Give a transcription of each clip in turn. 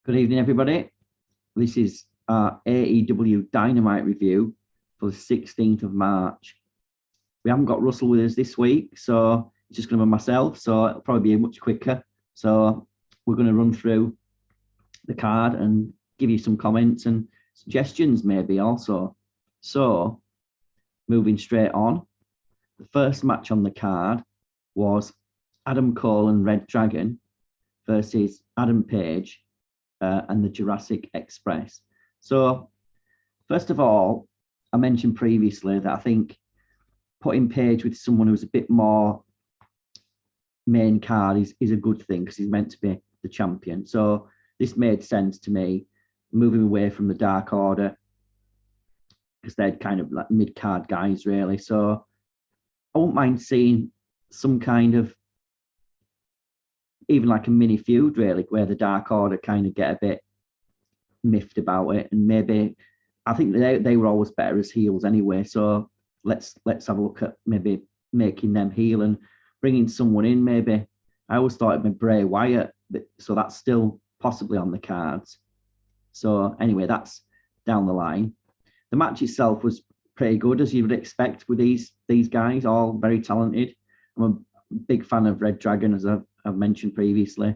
Good evening, everybody. This is our AEW Dynamite review for the 16th of March. We haven't got Russell with us this week, so it's just going to be myself, so it'll probably be much quicker. So we're going to run through the card and give you some comments and suggestions maybe also. So moving straight on, the first match on the card was Adam Cole and Red Dragon versus Adam Page and the Jurassic Express. So, first of all, I mentioned previously that I think putting Page with someone who's a bit more main card is a good thing because he's meant to be the champion. So this made sense to me, moving away from the Dark Order because they're kind of like mid-card guys, really. So I wouldn't mind seeing some kind of even like a mini feud, really, where the Dark Order kind of get a bit miffed about it, and maybe I think they were always better as heels anyway. So let's have a look at maybe making them heel and bringing someone in. Maybe I always thought it'd be Bray Wyatt, so that's still possibly on the cards. So anyway, that's down the line. The match itself was pretty good, as you would expect with these guys, all very talented. I'm a big fan of Red Dragon, as I've mentioned previously.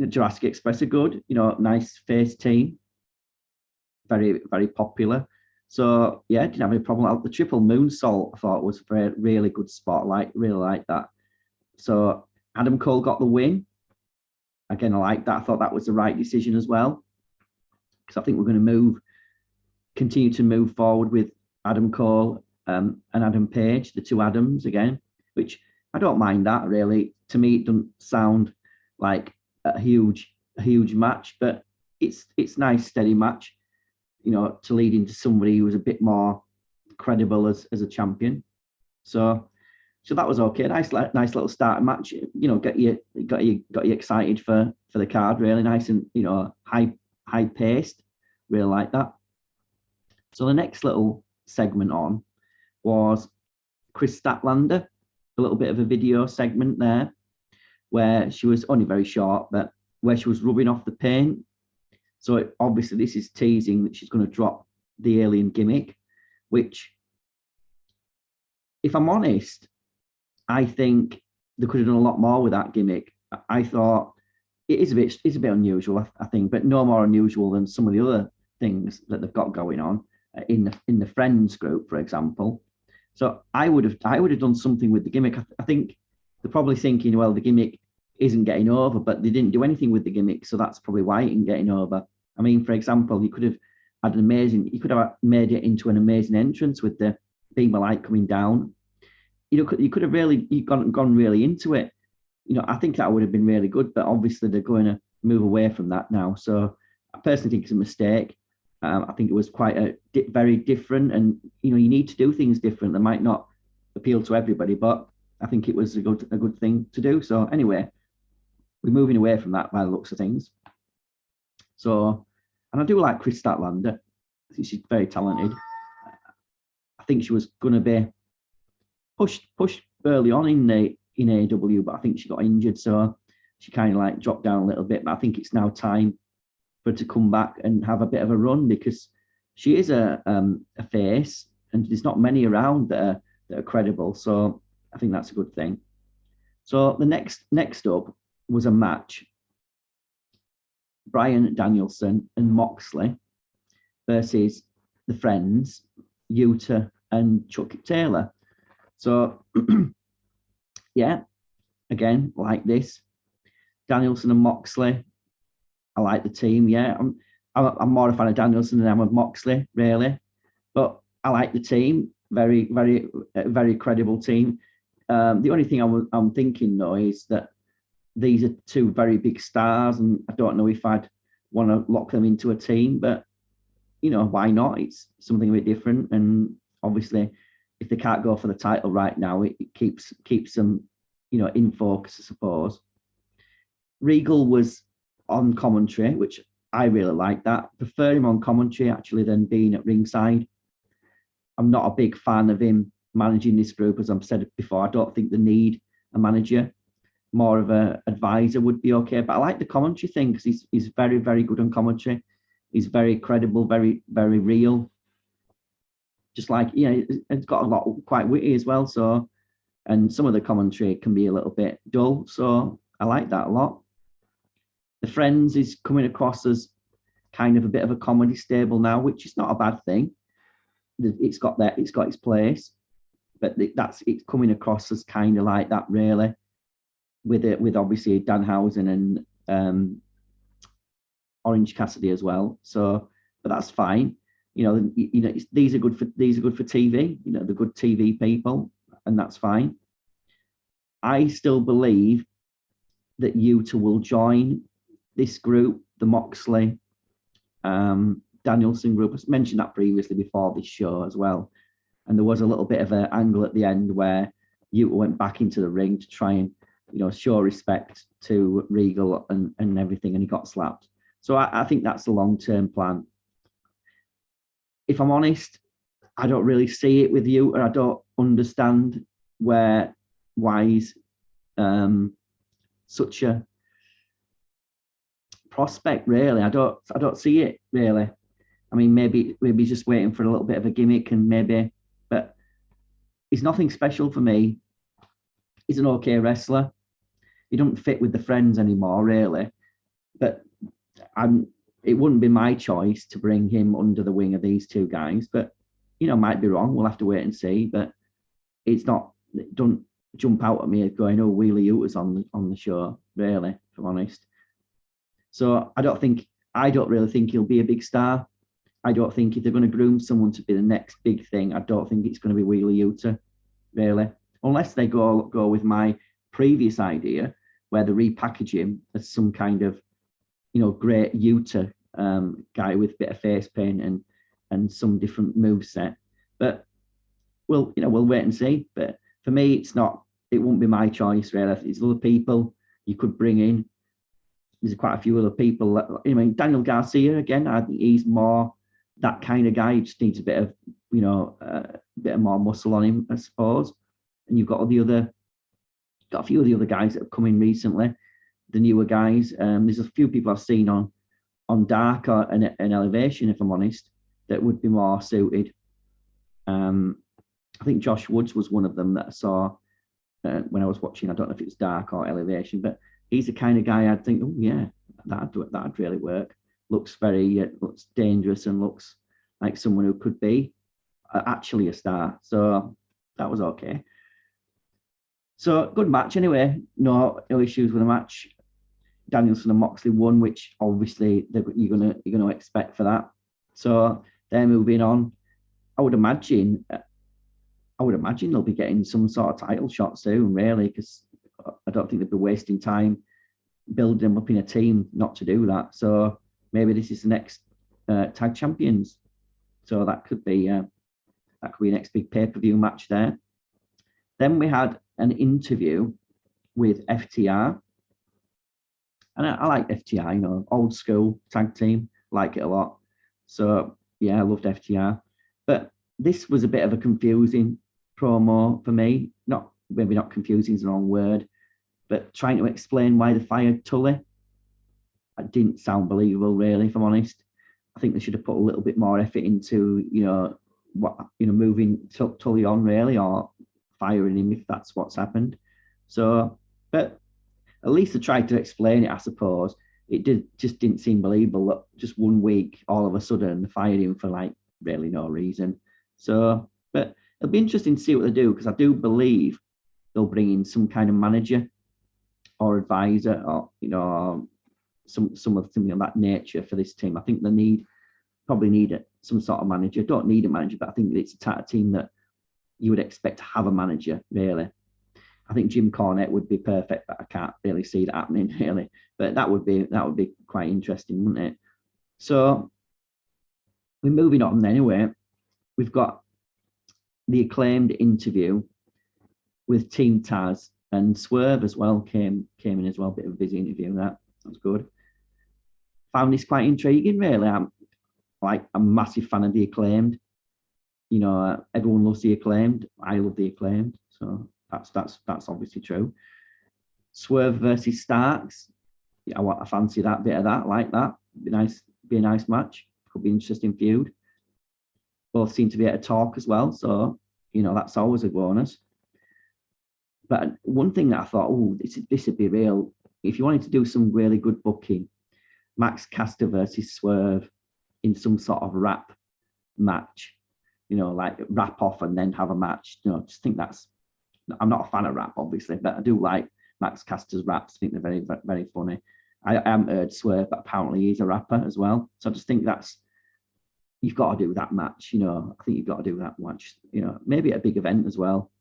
Jurassic Express are good, nice face team, very, very popular. So yeah, didn't have any problem. The triple moonsault I thought was a really good spot. Really like that. So Adam Cole got the win. Again, I like that. I thought that was the right decision as well, because I think we're going to continue to move forward with Adam Cole and Adam Page, the two Adams again, which I don't mind that really. To me, it doesn't sound like a huge match, but it's nice, steady match, to lead into somebody who was a bit more credible as a champion. So that was okay. Nice little start match. Got you excited for the card. Really nice and high paced. Really like that. So the next little segment on was Chris Statlander. A little bit of a video segment there where she was only very short, but where she was rubbing off the paint. So obviously this is teasing that she's going to drop the alien gimmick, which, if I'm honest, I think they could have done a lot more with that gimmick. I thought it's a bit unusual, I think, but no more unusual than some of the other things that they've got going on in the Friends group, for example. So I would have done something with the gimmick. I think they're probably thinking, well, the gimmick isn't getting over, but they didn't do anything with the gimmick, so that's probably why it isn't getting over. I mean, for example, you could have made it into an amazing entrance with the beam of light coming down. You could have really gone really into it. I think that would have been really good, but obviously they're going to move away from that now. So I personally think it's a mistake. I think it was quite very different, and you need to do things different. That might not appeal to everybody, but I think it was a good thing to do. So anyway, we're moving away from that by the looks of things. So, and I do like Chris Statlander. I think she's very talented. I think she was going to be pushed early on in AEW, but I think she got injured, so she kind of like dropped down a little bit. But I think it's now time for her to come back and have a bit of a run, because she is a face, and there's not many around that are credible. So I think that's a good thing. So the next up was a match: Bryan Danielson and Moxley versus the Friends, Yuta and Chuck Taylor. So yeah, again, like this, Danielson and Moxley. I like the team. Yeah, I'm more a fan of Danielson than I'm of Moxley, really. But I like the team. Very, very, very credible team. The only thing I'm thinking though is that these are two very big stars, and I don't know if I'd want to lock them into a team. But why not? It's something a bit different, and obviously, if they can't go for the title right now, it keeps them, in focus, I suppose. Regal was on commentary, which I really like that. Prefer him on commentary actually than being at ringside. I'm not a big fan of him managing this group, as I've said before. I don't think they need a manager. more of a advisor would be okay. But I like the commentary thing because he's very, very good on commentary. He's very credible, very, very real. Just like, it's got a lot, quite witty as well. So, and some of the commentary can be a little bit dull. So I like that a lot. The Friends is coming across as kind of a bit of a comedy stable now, which is not a bad thing. It's got its place, but it's coming across as kind of like that, really, with obviously Danhausen and Orange Cassidy as well. So, but that's fine. These are good for TV. They're good TV people, and that's fine. I still believe that Utah will join this group, the Moxley, Danielson group. I mentioned that previously before this show as well. And there was a little bit of an angle at the end where Utah went back into the ring to try and, show respect to Regal and everything, and he got slapped. So I think that's the long-term plan. If I'm honest, I don't really see it with Utah. I don't understand why he's such a prospect, really. I don't see it, really. I mean, maybe he's just waiting for a little bit of a gimmick, and but he's nothing special for me. He's an okay wrestler. He doesn't fit with the Friends anymore, really. But it wouldn't be my choice to bring him under the wing of these two guys. But might be wrong. We'll have to wait and see. But don't jump out at me going, "Oh, Wheeler Utah's on the show," really, if I'm honest. So I don't really think he'll be a big star. I don't think if they're going to groom someone to be the next big thing, I don't think it's going to be Wheeler Utah, really. Unless they go with my previous idea, where they repackage him as some kind of, great Utah guy with a bit of face paint and some different move set. But we'll wait and see. But for me, it won't be my choice, really. There's other people you could bring in. There's quite a few other people. Daniel Garcia, again, I think he's more that kind of guy. He just needs a bit of, a bit more muscle on him, I suppose. And you've got a few of the other guys that have come in recently, the newer guys. There's a few people I've seen on Dark and Elevation, if I'm honest, that would be more suited. I think Josh Woods was one of them that I saw when I was watching. I don't know if it was Dark or Elevation, but he's the kind of guy I'd think, oh yeah, that'd really work. Looks dangerous and looks like someone who could be actually a star. So that was okay. So good match anyway. No issues with the match. Danielson and Moxley won, which obviously you're gonna expect for that. So they're moving on. I would imagine they'll be getting some sort of title shot soon, really, because I don't think they'd be wasting time building them up in a team not to do that. So maybe this is the next tag champions. So that could be a next big pay-per-view match there. Then we had an interview with FTR. And I like FTR, old school tag team, like it a lot. So yeah, I loved FTR. But this was a bit of a confusing promo for me. Maybe not confusing is the wrong word, but trying to explain why they fired Tully. It didn't sound believable, really, if I'm honest. I think they should have put a little bit more effort into, moving Tully on, really, or firing him if that's what's happened. So, but at least they tried to explain it, I suppose. It just didn't seem believable that just 1 week, all of a sudden, they fired him for really no reason. So, but it'll be interesting to see what they do, because I do believe they'll bring in some kind of manager or advisor, or something of that nature for this team. I think they probably need some sort of manager. Don't need a manager, but I think it's a type of team that you would expect to have a manager, really. I think Jim Cornette would be perfect, but I can't really see that happening, really. But that would be quite interesting, wouldn't it? So we're moving on anyway. We've got the Acclaimed interview with Team Taz, and Swerve as well came in as well. Bit of a busy interview. That's good. Found this quite intriguing, really. I'm a massive fan of the Acclaimed. Everyone loves the Acclaimed. I love the Acclaimed, so that's obviously true. Swerve versus Starks. Yeah, I fancy that bit of that, like that. Be a nice match. Could be an interesting feud. Both seem to be able to talk as well, so that's always a bonus. But one thing that I thought, oh, this would be real. If you wanted to do some really good booking, Max Caster versus Swerve in some sort of rap match, like rap off and then have a match. Just think that's. I'm not a fan of rap, obviously, but I do like Max Caster's raps. I think they're very, very funny. I haven't heard Swerve, but apparently he's a rapper as well. So I just think you've got to do that match. I think you've got to do that match. Maybe at a big event as well.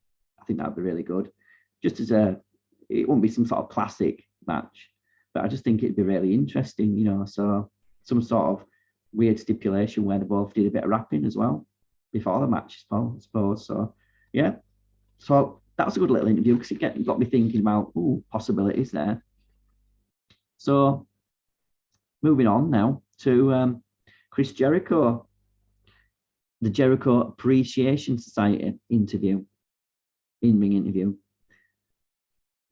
I think that would be really good. Just it won't be some sort of classic match, but I just think it'd be really interesting. So some sort of weird stipulation where they both did a bit of rapping as well before the match, I suppose. So yeah, so that was a good little interview because it got me thinking about possibilities there. So moving on now to Chris Jericho, the Jericho Appreciation Society in-ring interview.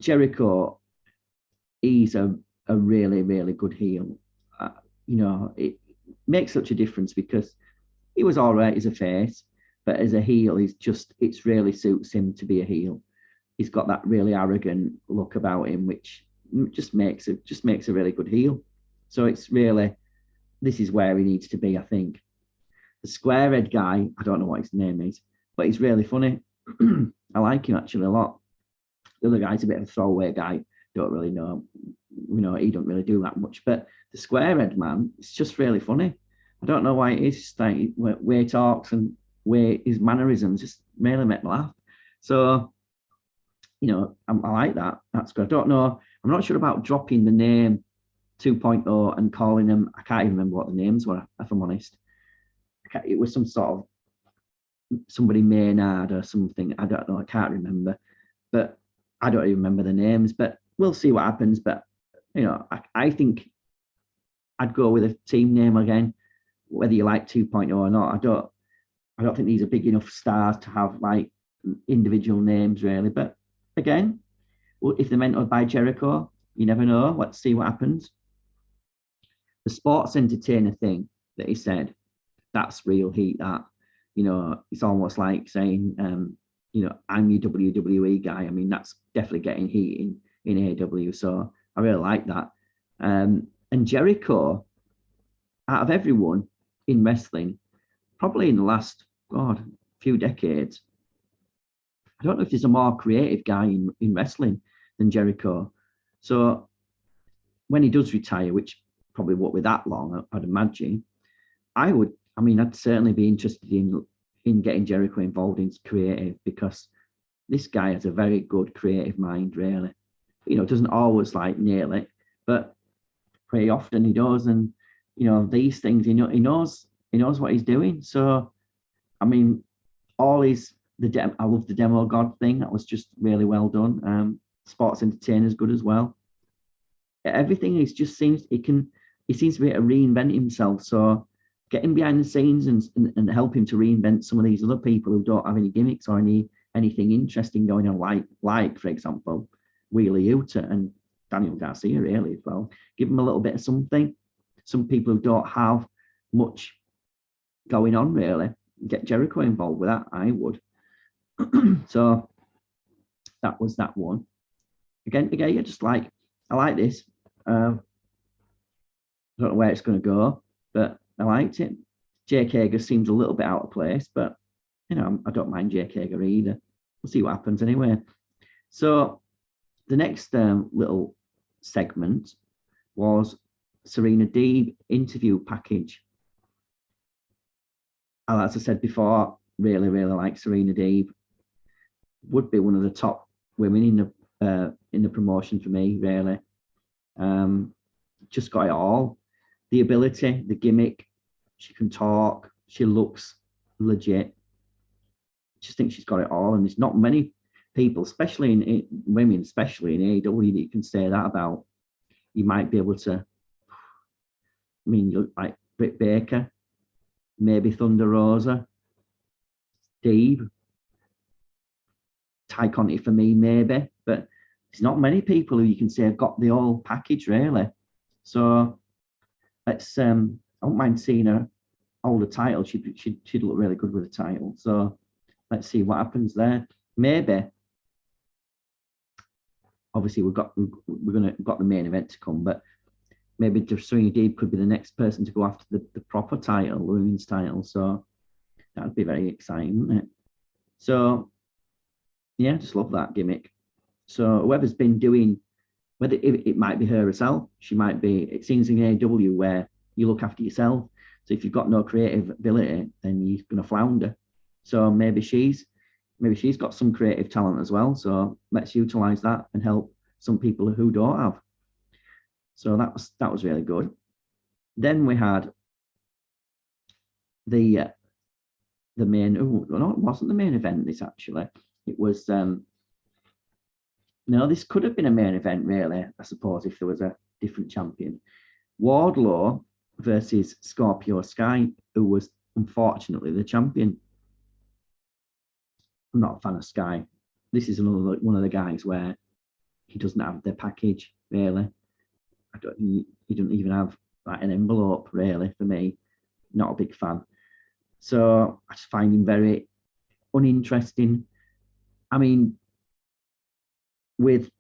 Jericho, he's a really, really good heel. It makes such a difference because he was all right as a face, but as a heel, it really suits him to be a heel. He's got that really arrogant look about him, which just makes a really good heel. So this is where he needs to be, I think. The squarehead guy, I don't know what his name is, but he's really funny. I like him actually a lot. The other guy's a bit of a throwaway guy. Don't really know. He don't really do that much. But the squarehead man, it's just really funny. I don't know why it is. Just like way he talks and way his mannerisms just really make me laugh. So, I like that. That's good. I don't know. I'm not sure about dropping the name 2.0 and calling them. I can't even remember what the names were, if I'm honest. It was some sort of somebody Maynard or something. I don't know. I can't remember. But I don't even remember the names. But we'll see what happens. But, I think I'd go with a team name again, whether you like 2.0 or not. I don't think these are big enough stars to have like individual names really. But again, if they're mentored by Jericho, you never know. Let's see what happens. The sports entertainer thing that he said, that's real heat. That it's almost like saying, I'm your WWE guy. I mean, that's definitely getting heat in AEW. So I really like that. And Jericho, out of everyone in wrestling, probably in the last few decades, I don't know if there's a more creative guy in wrestling than Jericho. So when he does retire, which probably won't be that long, I'd imagine, I'd certainly be interested in getting Jericho involved in creative because this guy has a very good creative mind, really. Doesn't always nail it, but pretty often he does. And, these things, he knows what he's doing. So, I love the demo god thing. That was just really well done. Sports entertainer's good as well. Everything is just he seems to be able to reinvent himself. So get him behind the scenes and help him to reinvent some of these other people who don't have any gimmicks or anything interesting going on, like for example, Wheeler Yuta and Daniel Garcia really as well. Give them a little bit of something. Some people who don't have much going on really. Get Jericho involved with that, I would. So that was that one. Again, I like this. I don't know where it's going to go, but I liked it. Jake Hager seems a little bit out of place, but I don't mind Jake Hager either. We'll see what happens anyway. So the next little segment was Serena Deeb interview package. And as I said before, really, really like Serena Deeb. Would be one of the top women in the promotion for me, really. Just got it all. The ability, the gimmick. She can talk. She looks legit. Just think she's got it all. And there's not many people, especially in women, especially in AEW, that you can say that about. You might be able to. Like Britt Baker, maybe Thunder Rosa, Deeb, Ty Conti for me, maybe. But there's not many people who you can say have got the whole package really. So let's I don't mind seeing her hold a title. She'd look really good with a title. So let's see what happens there. Maybe obviously we've got the main event to come, but maybe Serena Deeb could be the next person to go after the proper title, the women's title. So that would be very exciting, wouldn't it? So yeah, just love that gimmick. So whoever's been doing, whether it might be her herself, she might be. It seems in AEW where you look after yourself. So if you've got no creative ability, then you're gonna flounder. So maybe she's got some creative talent as well. So let's utilize that and help some people who don't have. So that was really good. Then we had the main. Oh no, it wasn't the main event. This actually, it was. No, this could have been a main event, really. I suppose if there was a different champion. Wardlow versus Scorpio Sky, who was unfortunately the champion. I'm not a fan of Sky. This is another one of the guys where he doesn't have the package, really. He doesn't even have like an envelope, really, for me. Not a big fan. So I just find him very uninteresting. I mean, with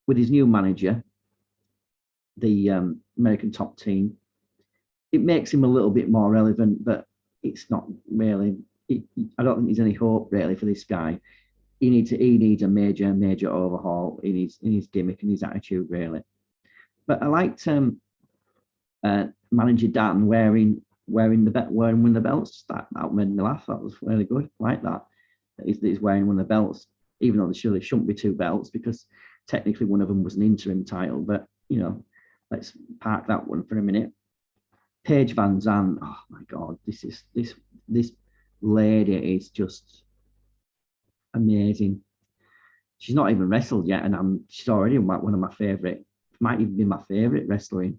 his new manager, the American Top Team, it makes him a little bit more relevant, but it's not really. I don't think there's any hope really for this guy. He needs a major overhaul in his gimmick and his attitude, really. But I liked manager Dan wearing one of the belts. That made me laugh. That was really good. I like that. He's wearing one of the belts, even though there surely shouldn't be two belts because technically one of them was an interim title. But let's park that one for a minute. Paige Van Zandt. Oh my God, this lady is just amazing. She's not even wrestled yet, and she's already one of my favorite. Might even be my favorite wrestler in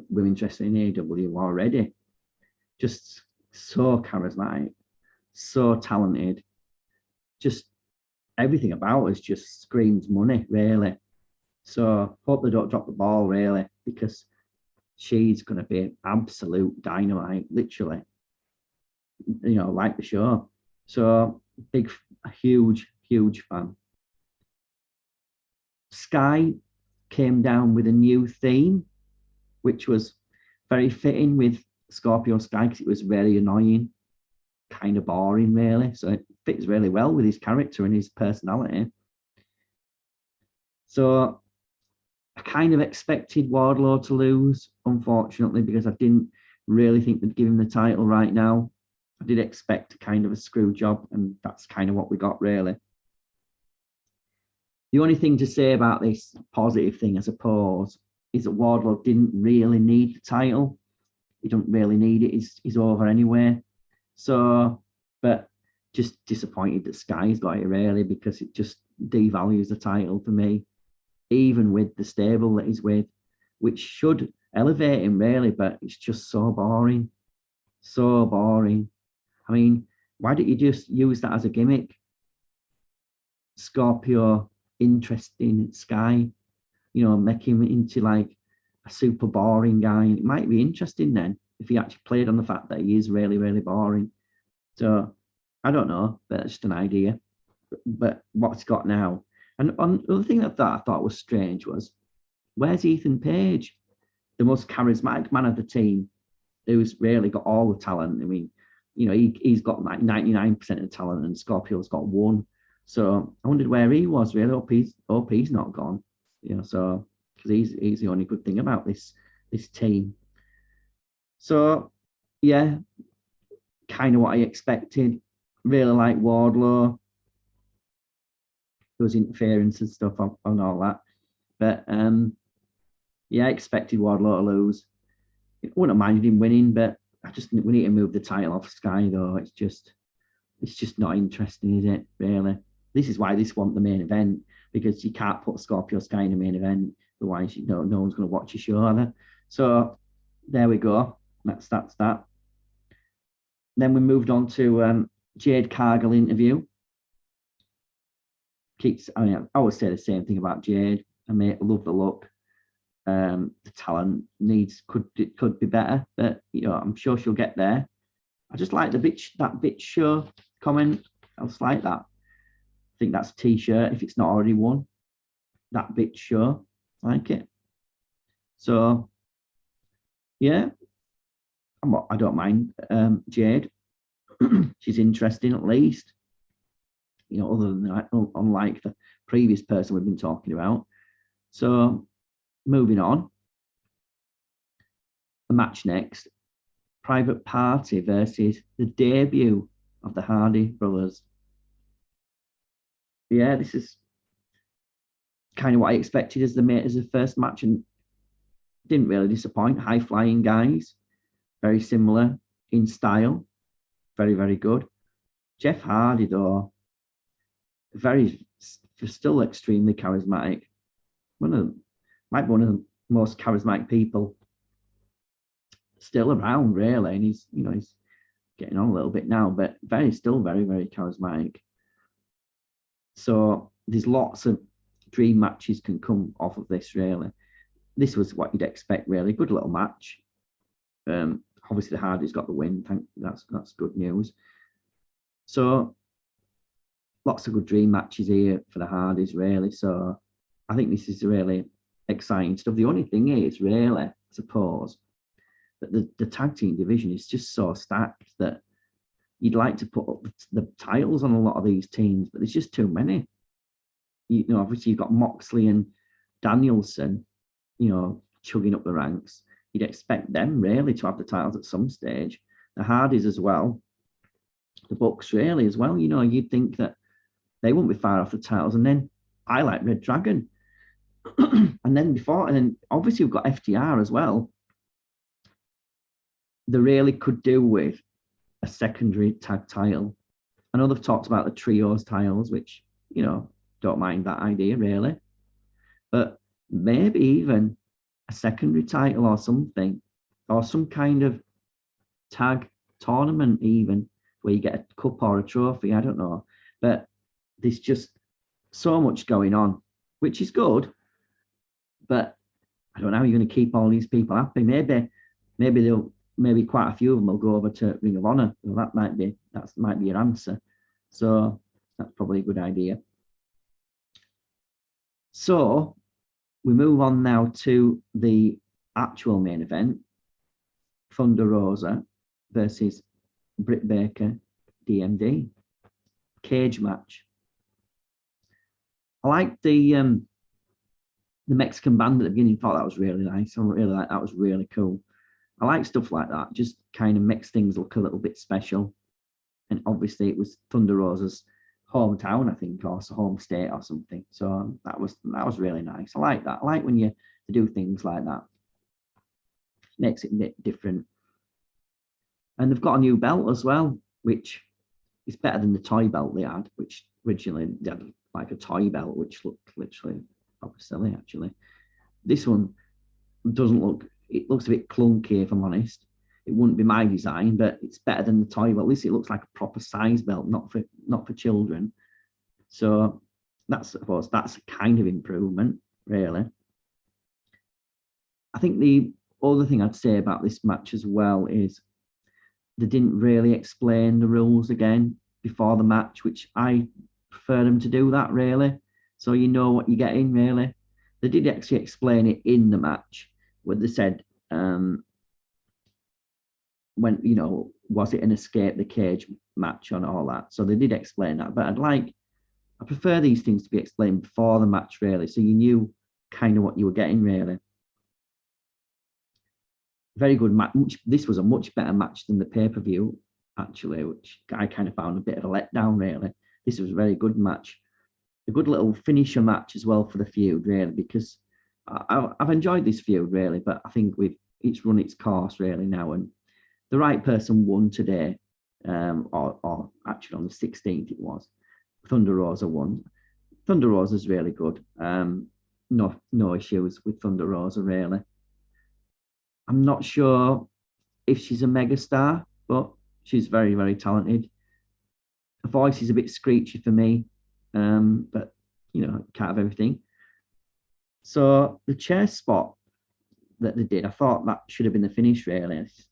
women's wrestling in AEW already. Just so charismatic, so talented. Just everything about us just screams money, really. So hope they don't drop the ball, really, because she's going to be absolute dynamite, literally. Like the show. So huge fan. Sky came down with a new theme, which was very fitting with Scorpio Sky because it was very annoying, kind of boring, really. So it fits really well with his character and his personality. So I kind of expected Wardlow to lose, unfortunately, because I didn't really think they'd give him the title right now. I did expect kind of a screw job, and that's kind of what we got, really. The only thing to say about this positive thing, I suppose, is that Wardlow didn't really need the title. He don't really need it. He's over anyway. So, but just disappointed that Sky's got it, really, because it just devalues the title for me, even with the stable that he's with, which should elevate him, really, but it's just so boring. So boring. I mean, why don't you just use that as a gimmick? Scorpio, interesting Sky, make him into like a super boring guy. It might be interesting then if he actually played on the fact that he is really, really boring. So I don't know, but that's just an idea. But what's got now? And on the other thing that I thought was strange was, where's Ethan Page, the most charismatic man of the team, who's really got all the talent? I mean, he's got like 99% of the talent, and Scorpio's got one. So I wondered where he was. Really, hope he's not gone. So because he's the only good thing about this team. So yeah, kind of what I expected. Really like Wardlow. There was interference and stuff on all that, but yeah, I expected Wardlow to lose. I wouldn't have minded him winning, but we need to move the title off Sky though. It's just not interesting, is it? Really, this is why this wasn't the main event, because you can't put Scorpio Sky in the main event, otherwise no one's going to watch your show either. So there we go. That's that. Then we moved on to Jade Cargill interview. keeps. I mean, I always say the same thing about Jade. I mean, I love the look. The talent could be better, but I'm sure she'll get there. I just like that bitch show comment. I just like that. I think that's a t-shirt if it's not already won. That bitch show, I like it. So yeah, I don't mind Jade. She's interesting at least. Other than that, unlike the previous person we've been talking about. So moving on, the match next, Private Party versus the debut of the Hardy brothers. Yeah, this is kind of what I expected as the first match, and didn't really disappoint. High flying guys, very similar in style, very, very good. Jeff Hardy, though, still extremely charismatic. Might be one of the most charismatic people still around, really. And he's getting on a little bit now, but still very, very charismatic. So there's lots of dream matches can come off of this, really. This was what you'd expect, really. Good little match. Obviously, the Hardy's got the win. That's good news. So lots of good dream matches here for the Hardys, really. So I think this is really exciting stuff. The only thing is, really, I suppose, that the tag team division is just so stacked that you'd like to put up the titles on a lot of these teams, but there's just too many. Obviously you've got Moxley and Danielson, chugging up the ranks. You'd expect them really to have the titles at some stage. The Hardys as well, the Bucks really as well. You'd think that they won't be far off the titles. And then I like Red Dragon. and then obviously we've got FTR as well. They really could do with a secondary tag title. I know they've talked about the trios titles, which, don't mind that idea really. But maybe even a secondary title or something, or some kind of tag tournament even, where you get a cup or a trophy, I don't know. But there's just so much going on, which is good. But I don't know how you're going to keep all these people happy. Maybe quite a few of them will go over to Ring of Honor. Well, that might be your answer. So that's probably a good idea. So we move on now to the actual main event, Thunder Rosa versus Britt Baker, DMD. Cage match. I liked the Mexican band at the beginning. Thought that was really nice. I really like that. Was really cool. I like stuff like that. Just kind of makes things look a little bit special. And obviously, it was Thunder Rosa's hometown, I think, or home state or something. So that was really nice. I like that. I like when you do things like that. Makes it a bit different. And they've got a new belt as well, which is better than the toy belt they had, which originally they had like a toy belt, which looked literally probably silly, actually. This one doesn't look, it looks a bit clunky, if I'm honest. It wouldn't be my design, but it's better than the toy belt. At least it looks like a proper size belt, not for children. So that's a kind of improvement, really. I think the other thing I'd say about this match as well is they didn't really explain the rules again before the match, which I prefer them to do that, really. So you know what you're getting, really. They did actually explain it in the match, where they said, when, was it an escape the cage match and all that? So they did explain that, but I prefer these things to be explained before the match, really, so you knew kind of what you were getting, really. Very good match. This was a much better match than the pay-per-view, actually, which I kind of found a bit of a letdown, really. This was a very good match. A good little finisher match as well for the feud, really, because I've enjoyed this feud, really, but I think it's run its course, really, now, and the right person won today, or actually on the 16th it was. Thunder Rosa won. Thunder Rosa's really good. No issues with Thunder Rosa, really. I'm not sure if she's a megastar, but she's very, very talented. Her voice is a bit screechy for me, but can't have everything. So the chair spot that they did, I thought that should have been the finish, really. It's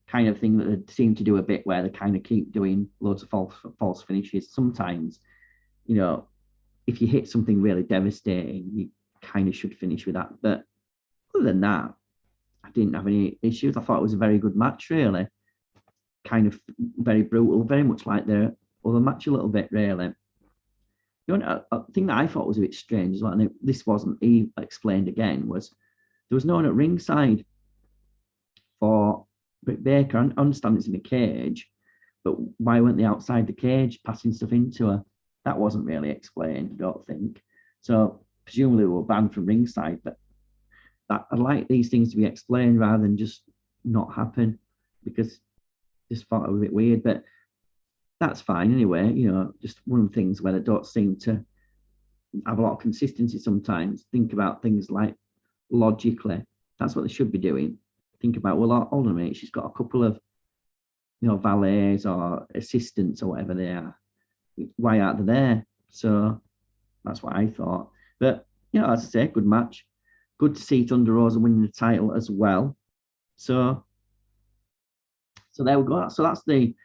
kind of thing that they seem to do a bit where they kind of keep doing loads of false finishes. Sometimes, if you hit something really devastating, you kind of should finish with that. But other than that, I didn't have any issues. I thought it was a very good match, really. Kind of very brutal, very much like their other match a little bit, really. A thing that I thought was a bit strange, and this wasn't explained again, was there was no one at ringside for Britt Baker. I understand it's in a cage, but why weren't they outside the cage passing stuff into her? That wasn't really explained, I don't think. So presumably we were banned from ringside, but I'd like these things to be explained rather than just not happen, because I just thought it was a bit weird. But that's fine anyway. Just one of the things where they don't seem to have a lot of consistency sometimes. Think about things like logically. That's what they should be doing. Think about, well, hold on a minute, she's got a couple of valets or assistants or whatever they are. Why aren't they there? So that's what I thought. But as I say, good match. Good to see Thunder Rosa winning the title as well. So there we go. So that's the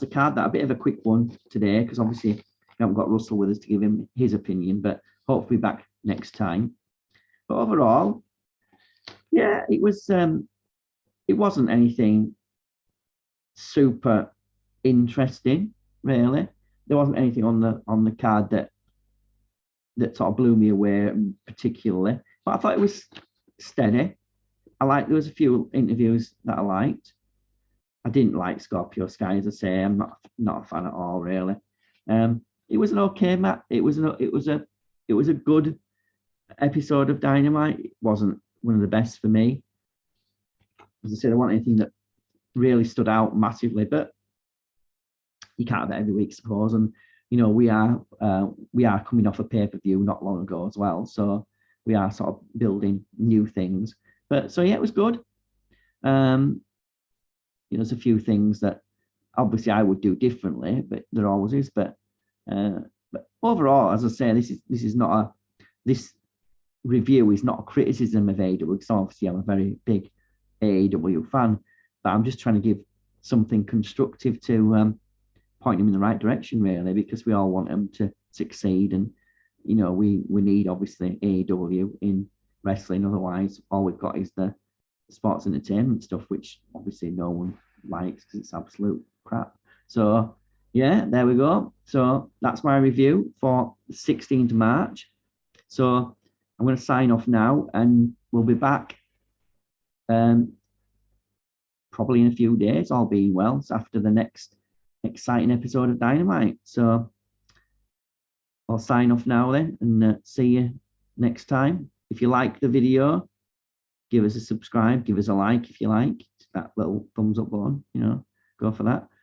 card. That a bit of a quick one today, because obviously we haven't got Russell with us to give him his opinion, but hopefully back next time. But overall, yeah, it was. It wasn't anything super interesting, really. There wasn't anything on the card that sort of blew me away particularly. But I thought it was steady. There was a few interviews that I liked. I didn't like Scorpio Sky, as I say. I'm not a fan at all, really. It was an okay match. It was a good episode of Dynamite. It wasn't one of the best for me. As I said, there wasn't anything that really stood out massively, but you can't have it every week, I suppose. And we are coming off a pay-per-view not long ago as well, so we are sort of building new things. But so yeah, it was good. There's a few things that obviously I would do differently, but there always is. But overall, as I say, this review is not a criticism of AEW, because obviously I'm a very big AEW fan, but I'm just trying to give something constructive to point them in the right direction, really, because we all want them to succeed, and we need obviously AEW in wrestling. Otherwise, all we've got is the sports entertainment stuff, which obviously no one likes because it's absolute crap. So yeah, there we go. So that's my review for the 16th of March. So I'm going to sign off now, and we'll be back probably in a few days, all being well, after the next exciting episode of Dynamite. So I'll sign off now then, and see you next time. If you like the video, give us a subscribe, give us a like if you like. That little thumbs up button, go for that.